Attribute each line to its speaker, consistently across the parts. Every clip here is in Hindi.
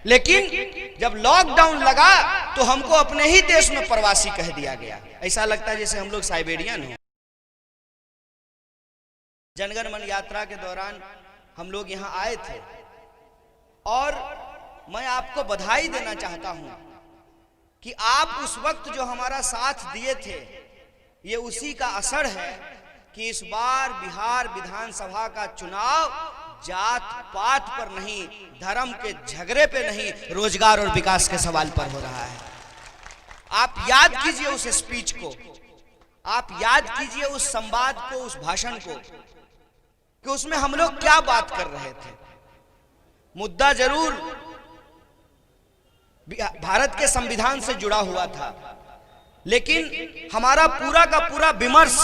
Speaker 1: लेकिन जब लॉकडाउन लगा तो हमको अपने ही देश में प्रवासी कह दिया गया। ऐसा लगता है जैसे हम लोग साइबेरियन हो। जनगण मन यात्रा के दौरान हम लोग यहाँ आए थे और मैं आपको बधाई देना चाहता हूं कि आप उस वक्त जो हमारा साथ दिए थे, ये उसी का असर है कि इस बार बिहार विधानसभा का चुनाव जात पात पर नहीं, धर्म के झगड़े पे नहीं, रोजगार और विकास के सवाल पर हो रहा है। आप याद कीजिए उस स्पीच को, आप याद कीजिए उस संवाद को, उस भाषण को, कि उसमें हम लोग क्या बात कर रहे थे। मुद्दा जरूर भारत के संविधान से जुड़ा हुआ था, लेकिन हमारा पूरा का पूरा विमर्श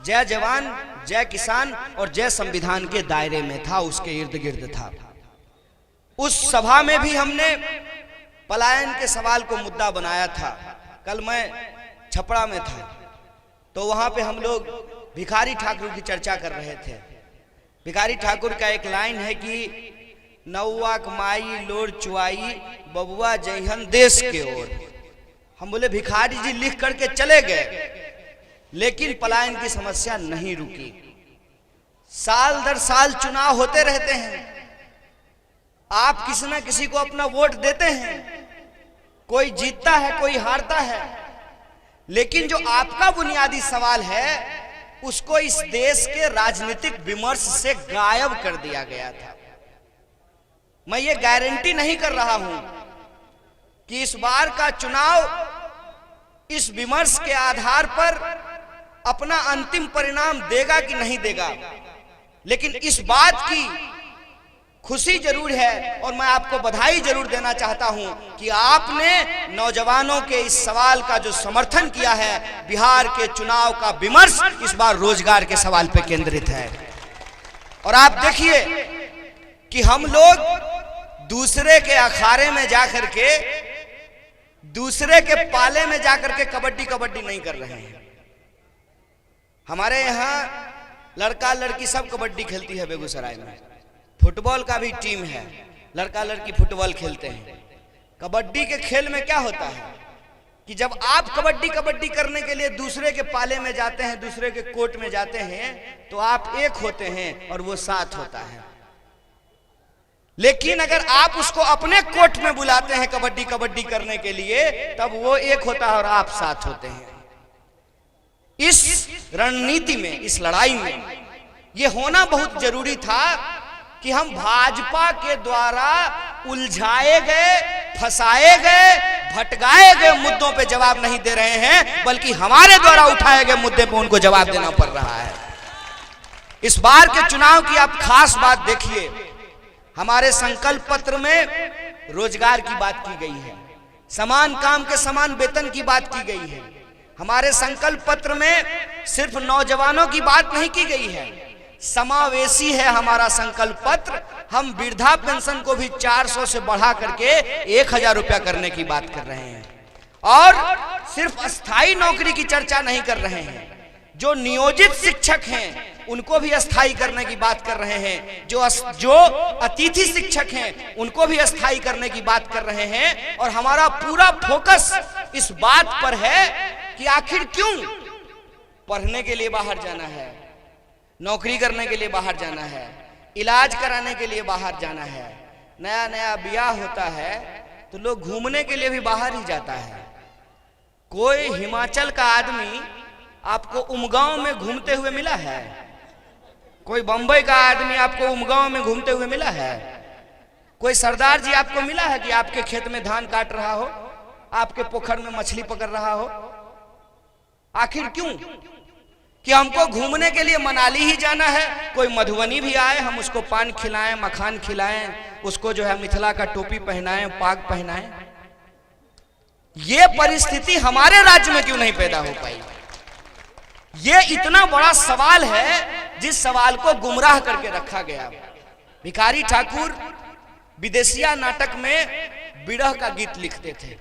Speaker 1: जय जवान, जय किसान और जय संविधान के दायरे में था, उसके इर्द गिर्द था। उस सभा में भी हमने पलायन के सवाल को मुद्दा बनाया था। कल मैं छपरा में था तो वहां पे हम लोग भिखारी ठाकुर की चर्चा कर रहे थे। भिखारी ठाकुर का एक लाइन है कि नौवा कमाई लोर चुआई बबुआ जयहन देश के ओर। हम बोले भिखारी जी लिख करके चले गए, लेकिन पलायन की समस्या नहीं रुकी। साल दर साल चुनाव होते रहते हैं, आप किसी न किसी को अपना वोट देते हैं, कोई जीतता है कोई हारता है, लेकिन जो आपका बुनियादी सवाल है उसको इस देश के राजनीतिक विमर्श से गायब कर दिया गया था। मैं ये गारंटी नहीं कर रहा हूं कि इस बार का चुनाव इस विमर्श के आधार पर अपना अंतिम परिणाम देगा कि नहीं देगा, लेकिन इस बात की खुशी जरूर है और मैं आपको बधाई जरूर देना चाहता हूं कि आपने नौजवानों के इस सवाल का जो समर्थन किया है। बिहार के चुनाव का विमर्श इस बार रोजगार के सवाल पर केंद्रित है। और आप देखिए कि हम लोग दूसरे के अखाड़े में जाकर के, दूसरे के पाले में जाकर के कबड्डी कबड्डी नहीं कर रहे हैं। हमारे यहाँ लड़का लड़की सब कबड्डी खेलती है। बेगूसराय में फुटबॉल का भी टीम है, लड़का लड़की फुटबॉल खेलते हैं। कबड्डी के खेल में क्या होता है कि जब आप कबड्डी कबड्डी करने के लिए दूसरे के पाले में जाते हैं, दूसरे के कोर्ट में जाते हैं, तो आप एक होते हैं और वो 7 होता है। लेकिन अगर आप उसको अपने कोर्ट में बुलाते हैं कबड्डी कबड्डी करने के लिए, तब वो 1 होता है और आप 7 होते हैं। इस रणनीति में, इस लड़ाई में ये होना बहुत जरूरी था कि हम भाजपा के द्वारा उलझाए गए, फंसाए गए, भटकाए गए मुद्दों पे जवाब नहीं दे रहे हैं, बल्कि हमारे द्वारा उठाए गए मुद्दे पे उनको जवाब देना पड़ रहा है। इस बार के चुनाव की आप खास बात देखिए, हमारे संकल्प पत्र में रोजगार की बात की गई है, समान काम के समान वेतन की बात की गई है। हमारे संकल्प पत्र में सिर्फ नौजवानों की बात नहीं की गई है, समावेशी है हमारा संकल्प पत्र। हम वृद्धा पेंशन को भी 400 से बढ़ा करके 1000 रुपया करने की बात कर रहे हैं। और सिर्फ अस्थाई नौकरी की चर्चा नहीं कर रहे हैं, जो नियोजित शिक्षक हैं उनको भी अस्थाई करने की बात कर रहे हैं, जो अतिथि शिक्षक हैं उनको भी अस्थाई करने की बात कर रहे हैं। और हमारा पूरा फोकस इस बात पर है कि आखिर क्यों पढ़ने के लिए बाहर जाना है, नौकरी करने के लिए बाहर जाना है, इलाज कराने के लिए बाहर जाना है। नया नया ब्याह होता है तो लोग घूमने के लिए भी बाहर ही जाता है। कोई हिमाचल का आदमी आपको उमगांव में घूमते हुए मिला है? कोई बंबई का आदमी आपको उमगांव में घूमते हुए मिला है? कोई सरदार जी आपको मिला है कि आपके खेत में धान काट रहा हो, आपके पोखर में मछली पकड़ रहा हो? आखिर क्यों? कि हमको घूमने के लिए मनाली ही जाना है, कोई मधुबनी भी आए हम उसको पान खिलाएं, मखान खिलाएं, उसको जो है मिथिला का टोपी पहनाएं, पाग पहनाएं। ये परिस्थिति हमारे राज्य में क्यों नहीं पैदा हो पाई? ये इतना बड़ा सवाल है जिस सवाल को गुमराह करके रखा गया। भिखारी ठाकुर विदेशिया नाटक में विरह का गीत लिखते थे,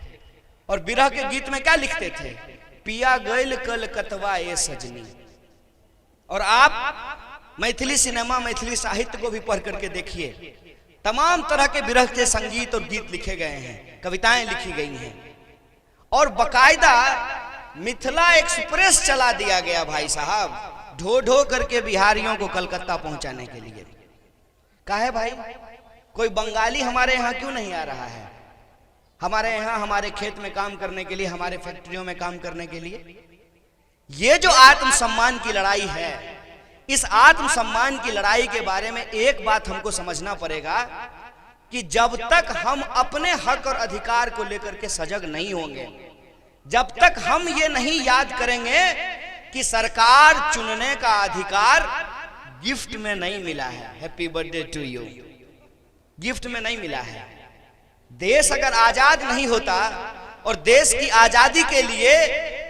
Speaker 1: और विरह के गीत में क्या लिखते थे? पिया गैल कलकतवा ए सजनी। और आप मैथिली सिनेमा, मैथिली साहित्य को भी पढ़ करके देखिए, तमाम तरह के विरह के संगीत और गीत लिखे गए हैं, कविताएं लिखी गई हैं, और बकायदा मिथिला एक्सप्रेस चला दिया गया भाई साहब, ढो ढो करके बिहारियों को कलकत्ता पहुंचाने के लिए। काहे भाई, कोई बंगाली हमारे यहाँ क्यों नहीं आ रहा है? हमारे यहाँ हमारे खेत में काम करने के लिए, हमारे फैक्ट्रियों में काम करने के लिए। ये जो आत्मसम्मान की लड़ाई है, इस आत्मसम्मान की लड़ाई के बारे में एक बात हमको समझना पड़ेगा कि जब तक हम अपने हक और अधिकार को लेकर के सजग नहीं होंगे, जब तक हम ये नहीं याद करेंगे कि सरकार चुनने का अधिकार गिफ्ट में नहीं मिला है, happy birthday to you, gift में नहीं मिला है। देश अगर आजाद नहीं होता और देश की आजादी के लिए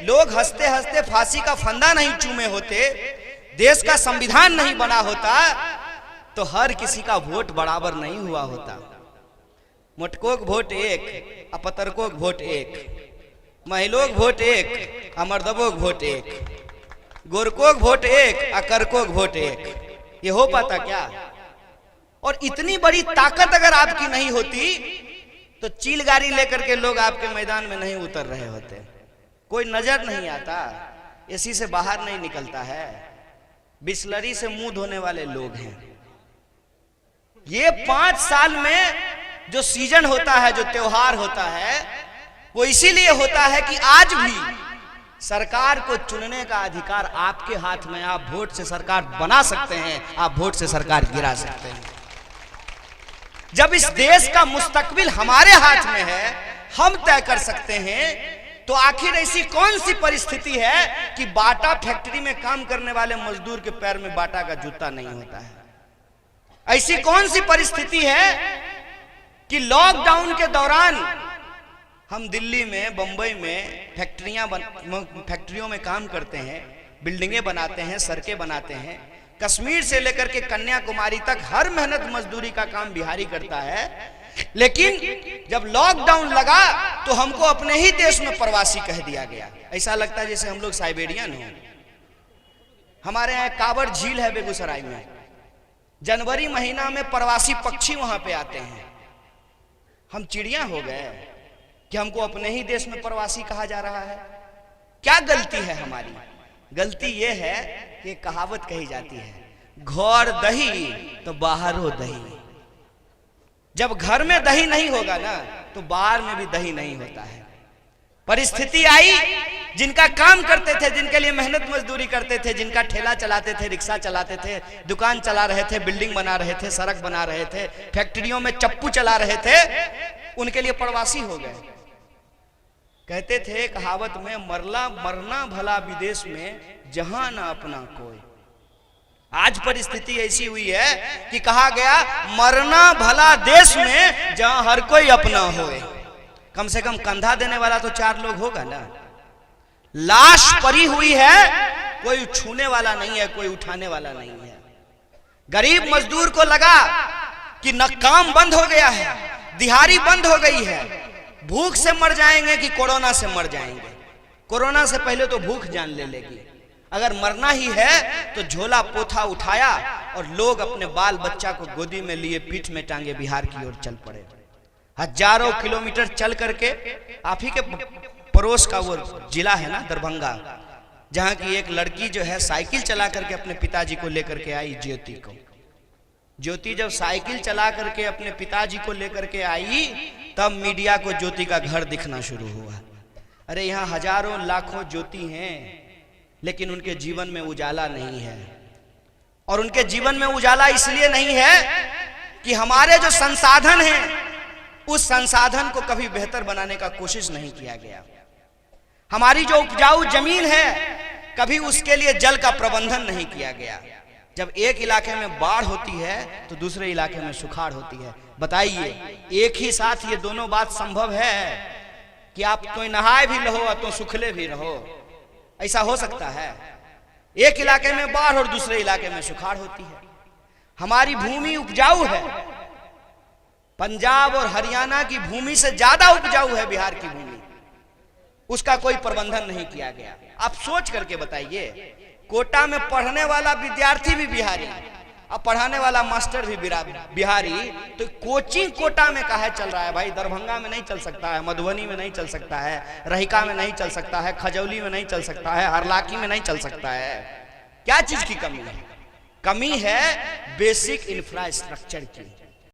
Speaker 1: लोग हंसते हंसते फांसी का फंदा नहीं चूमे होते, देश का संविधान नहीं बना होता, तो हर किसी का वोट बराबर नहीं हुआ होता। मोटको वोट एक, अपतरको वोट एक, महिलों वोट एक, अमर्दबो वोट एक, गोरको वोट एक, अकरको वोट एक। ये हो पाता क्या? और इतनी बड़ी ताकत अगर आपकी नहीं होती तो चील गाड़ी लेकर के लोग आपके मैदान में नहीं उतर रहे होते। कोई नजर नहीं आता, एसी से बाहर नहीं निकलता है, बिस्लरी से मुंह धोने वाले लोग हैं। ये 5 साल में जो सीजन होता है, जो त्योहार होता है, वो इसीलिए होता है कि आज भी सरकार को चुनने का अधिकार आपके हाथ में। आप वोट से सरकार बना सकते हैं, आप वोट से सरकार गिरा सकते हैं। जब इस देश का मुस्तकबिल हमारे हाथ में है, हम तय कर सकते हैं, तो आखिर ऐसी कौन सी परिस्थिति है कि बाटा फैक्ट्री में काम करने वाले मजदूर के पैर में बाटा का जूता नहीं होता है? ऐसी कौन सी परिस्थिति है कि लॉकडाउन के दौरान हम दिल्ली में, बंबई में फैक्ट्रियों में काम करते हैं, बिल्डिंगें बनाते हैं, सड़कें बनाते हैं, कश्मीर से लेकर के कन्याकुमारी तक हर मेहनत मजदूरी का काम बिहारी करता है, लेकिन जब लॉकडाउन लगा तो हमको अपने ही देश में प्रवासी कह दिया गया। ऐसा लगता है जैसे हम लोग साइबेरियन हैं। हमारे यहाँ कांवड़ झील है बेगूसराय में, जनवरी महीना में प्रवासी पक्षी वहां पे आते हैं। हम चिड़िया हो गए कि हमको अपने ही देश में प्रवासी कहा जा रहा है। क्या गलती है हमारी? गलती यह है कि कहावत कही जाती है, घर दही तो बाहर हो दही। जब घर में दही नहीं होगा ना, तो बाहर में भी दही नहीं होता है। परिस्थिति आई, जिनका काम करते थे, जिनके लिए मेहनत मजदूरी करते थे, जिनका ठेला चलाते थे, रिक्शा चलाते थे, दुकान चला रहे थे, बिल्डिंग बना रहे थे, सड़क बना रहे थे, फैक्ट्रियों में चप्पू चला रहे थे, उनके लिए प्रवासी हो गए। कहते थे कहावत में, मरना भला विदेश में, जहां ना अपना कोई। आज परिस्थिति ऐसी हुई है कि कहा गया, मरना भला देश में, जहां हर कोई अपना होए। कम से कम कंधा देने वाला तो 4 लोग होगा ना। लाश पड़ी हुई है, कोई छूने वाला नहीं है, कोई उठाने वाला नहीं है। गरीब मजदूर को लगा कि न काम बंद हो गया है, दिहाड़ी बंद हो गई है, भूख से मर जाएंगे कि कोरोना से मर जाएंगे। कोरोना से पहले तो भूख जान ले लेगी। अगर मरना ही है तो झोला पोथा उठाया और लोग अपने बाल बच्चा को गोदी में लिए पीठ में टांगे बिहार की ओर चल पड़े। हजारों किलोमीटर चल करके, आप ही के पड़ोस का वो जिला है ना दरभंगा, जहां की एक लड़की जो है साइकिल चला करके अपने पिताजी को लेकर के आई, ज्योति को। ज्योति जब साइकिल चला करके अपने पिताजी को लेकर के आई, तब मीडिया को ज्योति का घर दिखना शुरू हुआ। अरे यहाँ हजारों लाखों ज्योति हैं, लेकिन उनके जीवन में उजाला नहीं है। और उनके जीवन में उजाला इसलिए नहीं है कि हमारे जो संसाधन हैं, उस संसाधन को कभी बेहतर बनाने का कोशिश नहीं किया गया। हमारी जो उपजाऊ जमीन है, कभी उसके लिए जल का प्रबंधन नहीं किया गया। जब एक इलाके में बाढ़ होती है तो दूसरे इलाके में सुखाड़ होती है। बताइए, एक ही साथ ये दोनों बात संभव है कि आप तो नहाए भी रहो और तो सुखले भी रहो? ऐसा हो सकता है? एक इलाके में बाढ़ और दूसरे इलाके में सुखाड़ होती है। हमारी भूमि उपजाऊ है, पंजाब और हरियाणा की भूमि से ज्यादा उपजाऊ है बिहार की भूमि, उसका कोई प्रबंधन नहीं किया गया। आप सोच करके बताइए, कोटा में पढ़ने वाला विद्यार्थी भी बिहारी, अब पढ़ाने वाला मास्टर भी बिहारी, तो कोचिंग कोटा में काहे चल रहा है भाई? दरभंगा में नहीं चल सकता है, मधुबनी में नहीं चल सकता है, रहिका में नहीं चल सकता है, खजौली में नहीं चल सकता है, हरलाखी में नहीं चल सकता है? क्या चीज की कमी है? कमी है बेसिक इंफ्रास्ट्रक्चर की।